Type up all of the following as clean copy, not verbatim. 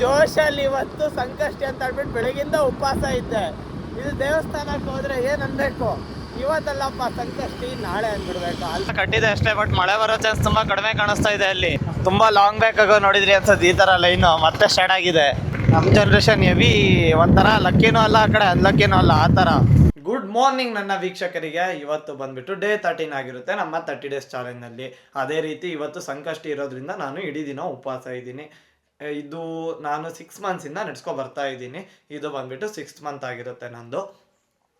ಜೋಶಲ್ಲಿ ಇವತ್ತು ಸಂಕಷ್ಟಿ ಅಂತ ಹೇಳ್ಬಿಟ್ಟು ಬೆಳಗಿಂದ ಉಪವಾಸ ಇದ್ದೆ. ಇದು ದೇವಸ್ಥಾನಕ್ಕೆ ಹೋದ್ರೆ ಏನ್ ಅನ್ಬೇಕು, ಇವತ್ತಲ್ಲಪ್ಪ ಸಂಕಷ್ಟಿ ನಾಳೆ ಅಂದ್ಬಿಡ್ಬೇಕು. ಅಲ್ಲಿ ಕಟ್ಟಿದೆ ಅಷ್ಟೇ, ಬಟ್ ಮಳೆ ಬರೋ ಚಾನ್ಸ್ ತುಂಬಾ ಕಡಿಮೆ ಕಾಣಿಸ್ತಾ ಇದೆ. ಅಲ್ಲಿ ತುಂಬಾ ಲಾಂಗ್ ಬೇಕಾಗೋ ನೋಡಿದ್ರಿ ಅನ್ಸತ್ತೆ. ಈ ತರ ಲೈನು ಮತ್ತೆ ಸ್ಟಾರ್ಟ್ ಆಗಿದೆ. ನಮ್ಮ ಜನರೇಷನ್ ಹೆವಿ ಒಂಥರ ಲಕ್ಕಿನೂ ಅಲ್ಲ, ಆ ಕಡೆ ಅನ್ಲಕ್ಕಿನೂ ಅಲ್ಲ, ಆ ಥರ. ಗುಡ್ ಮಾರ್ನಿಂಗ್ ನನ್ನ ವೀಕ್ಷಕರಿಗೆ. ಇವತ್ತು ಬಂದ್ಬಿಟ್ಟು ಡೇ 13 ಆಗಿರುತ್ತೆ ನಮ್ಮ 30 ಡೇಸ್ ಚಾಲೆಂಜ್ನಲ್ಲಿ. ಅದೇ ರೀತಿ ಇವತ್ತು ಸಂಕಷ್ಟಿ ಇರೋದ್ರಿಂದ ನಾನು ಇಡೀ ದಿನ ಉಪವಾಸ ಇದ್ದೀನಿ. ಇದು ನಾನು 6 ಮಂತ್ಸಿಂದ ನಡ್ಸ್ಕೊ ಬರ್ತಾ ಇದ್ದೀನಿ. ಇದು ಬಂದ್ಬಿಟ್ಟು 6th ಮಂತ್ ಆಗಿರುತ್ತೆ ನಂದು.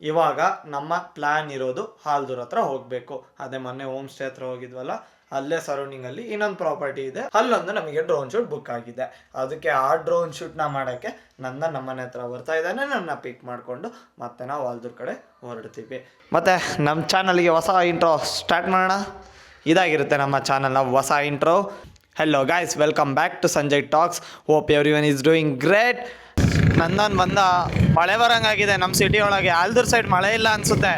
ಇವಾಗ ನಮ್ಮ ಪ್ಲ್ಯಾನ್ ಇರೋದು ಹಾಲ್ದೂರ್ ಹತ್ರ ಹೋಗಬೇಕು. ಅದೇ ಮೊನ್ನೆ ಹೋಮ್ ಸ್ಟೇ ಹತ್ರ ಹೋಗಿದ್ವಲ್ಲ, ಅಲ್ಲೇ ಸರೌಂಡಿಂಗಲ್ಲಿ ಇನ್ನೊಂದು ಪ್ರಾಪರ್ಟಿ ಇದೆ, ಅಲ್ಲೊಂದು ನಮಗೆ ಡ್ರೋನ್ ಶೂಟ್ ಬುಕ್ ಆಗಿದೆ. ಅದಕ್ಕೆ ಆ ಡ್ರೋನ್ ಶೂಟ್ನ ಮಾಡೋಕ್ಕೆ ನಮ್ಮನೆ ಹತ್ರ ಬರ್ತಾ ಇದ್ದಾನೆ. ನನ್ನ ಪಿಕ್ ಮಾಡಿಕೊಂಡು ಮತ್ತೆ ನಾವು ಹಾಲ್ದೂರ್ ಕಡೆ ಹೊರಡ್ತೀವಿ. ಮತ್ತು ನಮ್ಮ ಚಾನಲ್ಗೆ ಹೊಸ ಇಂಟ್ರೋ ಸ್ಟಾರ್ಟ್ ಮಾಡೋಣ. ಇದಾಗಿರುತ್ತೆ ನಮ್ಮ ಚಾನಲ್ನ ಹೊಸ intro. Hello guys, welcome back to Sanjay talks. Hope everyone is doing great. ನಂದನ್ ಬಂದ ಮಳೆ ಬರಂಗಾಗಿದೆ ನಮ್ಮ ಸಿಟಿ ಒಳಗೆ. ಹಾಲ್ದೂರ್ ಸೈಡ್ ಮಳೆ ಇಲ್ಲ ಅನಿಸುತ್ತೆ.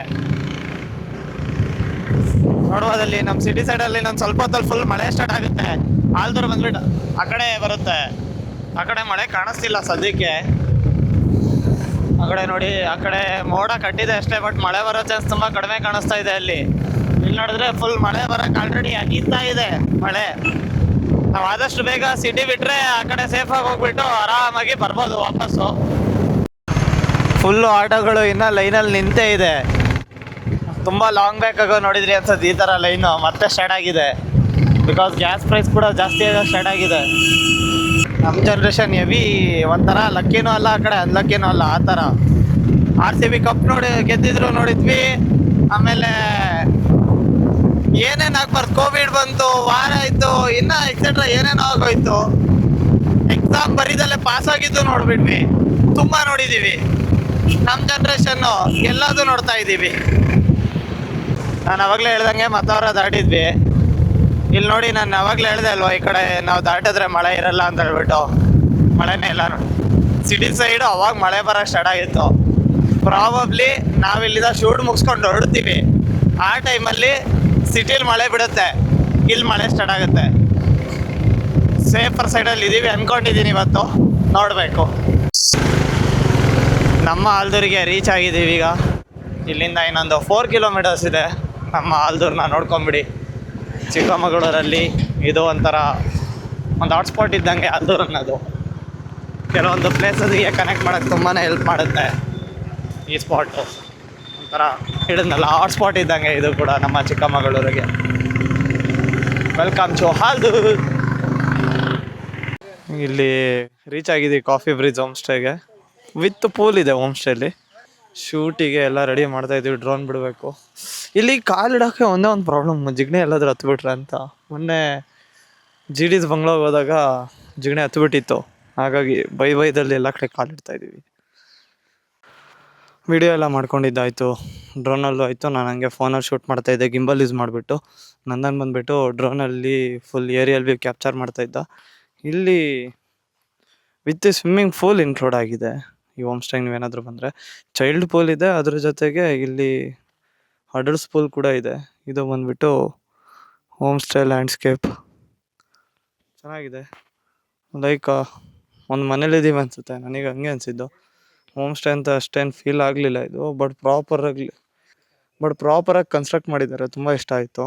ನೋಡುವುದಲ್ಲಿ ನಮ್ಮ ಸಿಟಿ ಸೈಡಲ್ಲಿ ನಾನು ಸ್ವಲ್ಪ ಹೊತ್ತಲ್ಲಿ ಫುಲ್ ಮಳೆ ಸ್ಟಾರ್ಟ್ ಆಗುತ್ತೆ. ಹಾಲ್ದೂರ್ ಬಂದ್ಬಿಟ್ಟು ಆ ಕಡೆ ಬರುತ್ತೆ. ಆ ಕಡೆ ಮಳೆ ಕಾಣಿಸ್ತಿಲ್ಲ ಸದ್ಯಕ್ಕೆ. ಆ ಕಡೆ ನೋಡಿ, ಆ ಕಡೆ ಮೋಡ ಕಟ್ಟಿದೆ ಅಷ್ಟೇ, ಬಟ್ ಮಳೆ ಬರೋ ಚಾನ್ಸ್ ತುಂಬ ಕಡಿಮೆ ಕಾಣಿಸ್ತಾ ಇದೆ. ಅಲ್ಲಿ ಇಲ್ಲಿ ನೋಡಿದ್ರೆ ಫುಲ್ ಮಳೆ ಬರೋಕ್ಕೆ ಆಲ್ರೆಡಿ ಆಗಿತ್ತಾ ಇದೆ ಮಳೆ. ನಾವು ಆದಷ್ಟು ಬೇಗ ಸಿಟಿ ಬಿಟ್ಟರೆ ಆ ಕಡೆ ಸೇಫಾಗಿ ಹೋಗ್ಬಿಟ್ಟು ಆರಾಮಾಗಿ ಬರ್ಬೋದು ವಾಪಸ್ಸು. ಫುಲ್ಲು ಆಟೋಗಳು ಇನ್ನೂ ಲೈನಲ್ಲಿ ನಿಂತೇ ಇದೆ. ತುಂಬ ಲಾಂಗ್ ಬೇಕಾಗೋ ನೋಡಿದ್ರಿ ಅನ್ಸತ್ತೆ. ಈ ಥರ ಲೈನು ಮತ್ತೆ ಸ್ಟಾರ್ಟ್ ಆಗಿದೆ. ಬಿಕಾಸ್ ಗ್ಯಾಸ್ ಪ್ರೈಸ್ ಕೂಡ ಜಾಸ್ತಿ ಆಗೋ ಸ್ಟಾರ್ಟ್ ಆಗಿದೆ. ನಮ್ಮ ಜನ್ರೇಷನ್ ಹೆವಿ ಒಂಥರ ಲಕ್ಕಿನೂ ಅಲ್ಲ, ಆ ಕಡೆ ಅನ್ಲಕ್ಕಿನೂ ಅಲ್ಲ, ಆ ಥರ. RCB ಕಪ್ ಗೆದ್ದಿದ್ರು ನೋಡಿದ್ವಿ. ಆಮೇಲೆ ಏನೇನು ಆಗ್ಬಾರ್ದು, ಕೋವಿಡ್ ಬಂತು, ವಾರ ಆಯಿತು, ಇನ್ನೂ ಎಕ್ಸೆಟ್ರಾ ಏನೇನೋ ಆಗೋಯ್ತು. ಎಕ್ಸಾಮ್ ಬರೀದಲ್ಲೇ ಪಾಸ್ ಆಗಿದ್ದು ನೋಡ್ಬಿಟ್ವಿ. ತುಂಬ ನೋಡಿದ್ದೀವಿ. ನಮ್ಮ ಜನ್ರೇಷನ್ನು ಎಲ್ಲದೂ ನೋಡ್ತಾ ಇದ್ದೀವಿ. ನಾನು ಅವಾಗಲೇ ಹೇಳ್ದಂಗೆ ಮತ್ತವರ ದಾಟಿದ್ವಿ. ಇಲ್ಲಿ ನೋಡಿ, ನಾನು ಅವಾಗಲೇ ಹೇಳ್ದೆ ಅಲ್ವಾ, ಈ ಕಡೆ ನಾವು ದಾಟಿದ್ರೆ ಮಳೆ ಇರಲ್ಲ ಅಂತ ಹೇಳ್ಬಿಟ್ಟು. ಮಳೆನೇ ಇಲ್ಲ ನೋಡಿ. ಸಿಟಿ ಸೈಡು ಅವಾಗ ಮಳೆ ಬರೋಕ್ಕೆ ಸ್ಟಾರ್ಟ್ ಆಗಿತ್ತು. ಪ್ರಾಬಬ್ಲಿ ನಾವಿಲ್ಲಿಂದ ಶೂಟ್ ಮುಗಿಸ್ಕೊಂಡು ಹೊರಡ್ತೀವಿ. ಆ ಟೈಮಲ್ಲಿ ಸಿಟಿಲಿ ಮಳೆ ಬಿಡುತ್ತೆ, ಇಲ್ಲಿ ಮಳೆ ಸ್ಟಾರ್ಟ್ ಆಗುತ್ತೆ. ಸೇಫರ್ ಸೈಡಲ್ಲಿ ಇದ್ದೀವಿ ಅಂದ್ಕೊಂಡಿದ್ದೀನಿ. ಇವತ್ತು ನೋಡಬೇಕು. ನಮ್ಮ ಹಾಲ್ದೂರಿಗೆ ರೀಚ್ ಆಗಿದ್ದೀವಿ ಈಗ. ಇಲ್ಲಿಂದ ಇನ್ನೊಂದು 4 ಕಿಲೋಮೀಟರ್ಸ್ ಇದೆ ನಮ್ಮ ಹಾಲ್ದೂರನ್ನ ನೋಡ್ಕೊಂಬಿಡಿ. ಚಿಕ್ಕಮಗಳೂರಲ್ಲಿ ಇದು ಒಂಥರ ಒಂದು ಹಾಟ್ಸ್ಪಾಟ್ ಇದ್ದಂಗೆ ಹಾಲ್ದೂರು ಅನ್ನೋದು. ಕೆಲವೊಂದು ಪ್ಲೇಸಸ್ಗೆ ಕನೆಕ್ಟ್ ಮಾಡೋಕ್ಕೆ ತುಂಬಾ ಹೆಲ್ಪ್ ಮಾಡುತ್ತೆ ಈ ಸ್ಪಾಟು. ಒಂಥರ ಹಿಡಿದ್ನಲ್ಲ, ಹಾಟ್ಸ್ಪಾಟ್ ಇದ್ದಂಗೆ ಇದು ಕೂಡ ನಮ್ಮ ಚಿಕ್ಕಮಗಳೂರಿಗೆ. Welcome to Haldur. ಇಲ್ಲಿ ರೀಚ್ ಆಗಿದ್ದೀವಿ ಕಾಫಿ ಬ್ರಿಡ್ಜ್ ಹೋಮ್ ಸ್ಟೇಗೆ. ವಿತ್ ಪೂಲ್ ಇದೆ ಹೋಮ್ ಸ್ಟೇಲಿ. ಶೂಟಿಗೆ ಎಲ್ಲ ರೆಡಿ ಮಾಡ್ತಾಯಿದ್ದೀವಿ. ಡ್ರೋನ್ ಬಿಡಬೇಕು. ಇಲ್ಲಿ ಕಾಲಿಡೋಕ್ಕೆ ಒಂದೇ ಒಂದು ಪ್ರಾಬ್ಲಮ್, ಜಿಗಣೆ ಎಲ್ಲಾದರೂ ಹತ್ಬಿಟ್ರೆ ಅಂತ. ಮೊನ್ನೆ GD's ಬಂಗ್ಳೋಗೆ ಹೋದಾಗ ಜಿಗಣೆ ಹತ್ಬಿಟ್ಟಿತ್ತು. ಹಾಗಾಗಿ ಬೈದಲ್ಲಿ ಎಲ್ಲ ಕಡೆ ಕಾಲಿಡ್ತಾಯಿದ್ದೀವಿ. ವಿಡಿಯೋ ಎಲ್ಲ ಮಾಡ್ಕೊಂಡಿದ್ದಾಯಿತು, ಡ್ರೋನಲ್ಲೂ ಆಯಿತು. ನಾನು ಹಂಗೆ ಫೋನಲ್ಲಿ ಶೂಟ್ ಮಾಡ್ತಾಯಿದ್ದೆ ಗಿಂಬಲ್ ಯೂಸ್ ಮಾಡಿಬಿಟ್ಟು. ನಂದನ್ ಬಂದುಬಿಟ್ಟು ಡ್ರೋನಲ್ಲಿ ಫುಲ್ ಏರಿಯಲ್ ವ್ಯೂ ಕ್ಯಾಪ್ಚರ್ ಮಾಡ್ತಾಯಿದ್ದ. ಇಲ್ಲಿ ವಿತ್ ಸ್ವಿಮ್ಮಿಂಗ್ ಪೂಲ್ ಇನ್ಕ್ಲೂಡ್ ಆಗಿದೆ ಈ ಹೋಮ್ ಸ್ಟೇಗೆ. ನೀವೇನಾದರೂ ಬಂದರೆ ಚೈಲ್ಡ್ ಪೂಲ್ ಇದೆ, ಅದ್ರ ಜೊತೆಗೆ ಇಲ್ಲಿ ಅಡಲ್ಟ್ಸ್ ಪೂಲ್ ಕೂಡ ಇದೆ. ಇದು ಬಂದುಬಿಟ್ಟು ಹೋಮ್ ಸ್ಟೇ ಲ್ಯಾಂಡ್ಸ್ಕೇಪ್ ಚೆನ್ನಾಗಿದೆ. ಲೈಕ್ ಒಂದು ಮನೇಲಿದ್ದೀವಿ ಅನಿಸುತ್ತೆ. ನನಗೆ ಹಂಗೆ ಅನಿಸಿದ್ದು. ಹೋಮ್ ಸ್ಟೇ ಅಂತ ಅಷ್ಟೇನು ಫೀಲ್ ಆಗಲಿಲ್ಲ ಇದು. ಬಟ್ ಪ್ರಾಪರಾಗಿ ಕನ್ಸ್ಟ್ರಕ್ಟ್ ಮಾಡಿದ್ದಾರೆ. ತುಂಬ ಇಷ್ಟ ಆಯಿತು,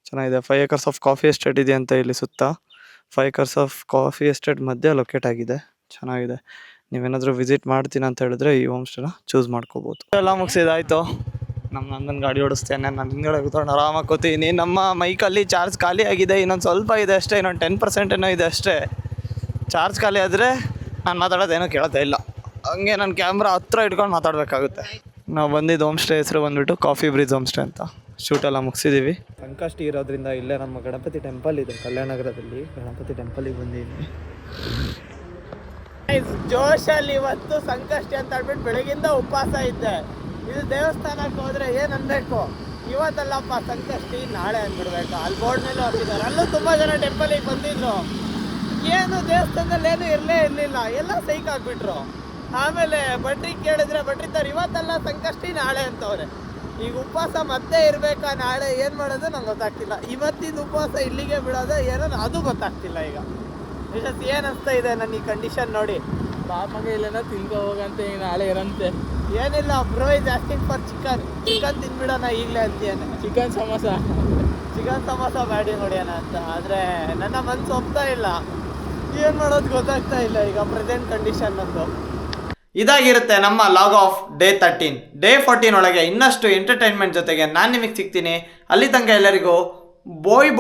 ಚೆನ್ನಾಗಿದೆ. 5 acres ಆಫ್ ಕಾಫಿ ಎಸ್ಟೇಟ್ ಇದೆ ಅಂತ ಇಲ್ಲಿ ಸುತ್ತ. 5 acres ಆಫ್ ಕಾಫಿ ಎಸ್ಟೇಟ್ ಮಧ್ಯೆ ಲೊಕೇಟ್ ಆಗಿದೆ. ಚೆನ್ನಾಗಿದೆ. ನೀವೇನಾದರೂ ವಿಸಿಟ್ ಮಾಡ್ತೀನಿ ಅಂತ ಹೇಳಿದ್ರೆ ಈ ಹೋಮ್ ಸ್ಟೇನ ಚೂಸ್ ಮಾಡ್ಕೋಬೋದು. ಎಲ್ಲ ಮುಗಿಸಿದಾಯಿತು. ನಮ್ಮ ನಂದನ್ ಗಾಡಿ ಓಡಿಸ್ತೇನೆ. ನಾನು ಹಿಂದ್ಗಡೆ ಕೂತ್ಕೊಂಡು ಆರಾಮಾಗಿ ಕೂತೀನಿ. ನಮ್ಮ ಮೈಕಲ್ಲಿ ಚಾರ್ಜ್ ಖಾಲಿ ಆಗಿದೆ. ಇನ್ನೊಂದು ಸ್ವಲ್ಪ ಇದೆ ಅಷ್ಟೇ, ಇನ್ನೊಂದು 10% ಏನೋ ಇದೆ ಅಷ್ಟೇ. ಚಾರ್ಜ್ ಖಾಲಿ ಆದರೆ ನಾನು ಮಾತಾಡೋದೇನೋ ಕೇಳ್ತಾ ಇಲ್ಲ. ಹಂಗೆ ನನ್ನ ಕ್ಯಾಮ್ರಾ ಹತ್ರ ಇಟ್ಕೊಂಡು ಮಾತಾಡಬೇಕಾಗುತ್ತೆ. ನಾವು ಬಂದಿದ್ದು ಹೋಮ್ ಸ್ಟೇ ಹೆಸರು ಬಂದುಬಿಟ್ಟು ಕಾಫಿ ಬ್ರಿಡ್ಜ್ ಹೋಮ್ ಸ್ಟೇ ಅಂತ. ಶೂಟೆಲ್ಲ ಮುಗಿಸಿದ್ದೀವಿ. ಸಂಕಷ್ಟಿ ಇರೋದ್ರಿಂದ ಇಲ್ಲೇ ನಮ್ಮ ಗಣಪತಿ ಟೆಂಪಲ್ ಇದೆ ಕಲ್ಯಾಣ ನಗರದಲ್ಲಿ. ಗಣಪತಿ ಟೆಂಪಲಿಗೆ ಬಂದಿದ್ದೀನಿ. ಜೋಶಲ್ಲಿ ಇವತ್ತು ಸಂಕಷ್ಟಿ ಅಂತ ಹೇಳ್ಬಿಟ್ಟು ಬೆಳಗಿಂದ ಉಪವಾಸ ಇದ್ದೆ. ಇದು ದೇವಸ್ಥಾನಕ್ಕೆ ಹೋದ್ರೆ ಏನ್ ಅನ್ಬೇಕು, ಇವತ್ತಲ್ಲಪ್ಪ ಸಂಕಷ್ಟಿ ನಾಳೆ ಅಂದ್ಬಿಡ್ಬೇಕು. ಅಲ್ಲಿ ಬೋರ್ಡ್ ಮೇಲೆ ಹಾಕಿದ್ದಾರೆ. ಅಲ್ಲೂ ತುಂಬ ಜನ ಟೆಂಪಲಿಗೆ ಬಂದಿದ್ರು. ಏನು ದೇವಸ್ಥಾನದಲ್ಲಿ ಏನು ಇರಲೇ ಇರಲಿಲ್ಲ, ಎಲ್ಲ ಸೈಕ್ ಆಗಿಬಿಟ್ರು. ಆಮೇಲೆ ಭಟ್ರಿಗೆ ಕೇಳಿದ್ರೆ ಭಟ್ರಿದ್ದಾರೆ ಇವತ್ತಲ್ಲ ಸಂಕಷ್ಟಿ ನಾಳೆ ಅಂತವ್ರೆ. ಈಗ ಉಪವಾಸ ಮತ್ತೆ ಇರಬೇಕಾ ನಾಳೆ, ಏನು ಮಾಡೋದು ನಂಗೆ ಗೊತ್ತಾಗ್ತಿಲ್ಲ. ಇವತ್ತಿನ ಉಪವಾಸ ಇಲ್ಲಿಗೆ ಬಿಡೋದು ಏನೋ ಅದು ಗೊತ್ತಾಗ್ತಿಲ್ಲ. ಈಗ ಯಶಸ್ ಏನ್ ಅನ್ಸ್ತಾ ಇದೆ ನನ್ನ ಈ ಕಂಡೀಷನ್ ನೋಡಿ? ಪಾಪಗೆ ಇಲ್ಲೇನ ತಿನ್ಕೊ ಹೋಗಂತೆ ಈಗ ನಾಳೆ ಇರಂತೆ. ಏನಿಲ್ಲ bro is asking for chicken ತಿನ್ಬಿಡೋಣ ಈಗಲೇ ಅಂತೀಯಾನೆ. ಚಿಕನ್ ಸಮೋಸ ಮಾಡಿ ನೋಡ್ಯಾನ ಅಂತ. ಆದರೆ ನನ್ನ ಮನಸ್ಸು ಒಪ್ತಾ ಇಲ್ಲ, ಏನು ಮಾಡೋದು ಗೊತ್ತಾಗ್ತಾ ಇಲ್ಲ ಈಗ ಪ್ರೆಸೆಂಟ್ ಕಂಡೀಷನ್ ನಂದು. ಇದಾಗಿರುತ್ತೆ ನಮ್ಮ ಲಾಗ್ ಆಫ್ ಡೇ 13. ಡೇ 14 ಒಳಗೆ ಇನ್ನಷ್ಟು ಎಂಟರ್ಟೈನ್ಮೆಂಟ್ ಜೊತೆಗೆ ನಾನು ನಿಮಗೆ ಸಿಗ್ತೀನಿ. ಅಲ್ಲಿ ತನಕ ಎಲ್ಲರಿಗೂ ಬೋಯ್.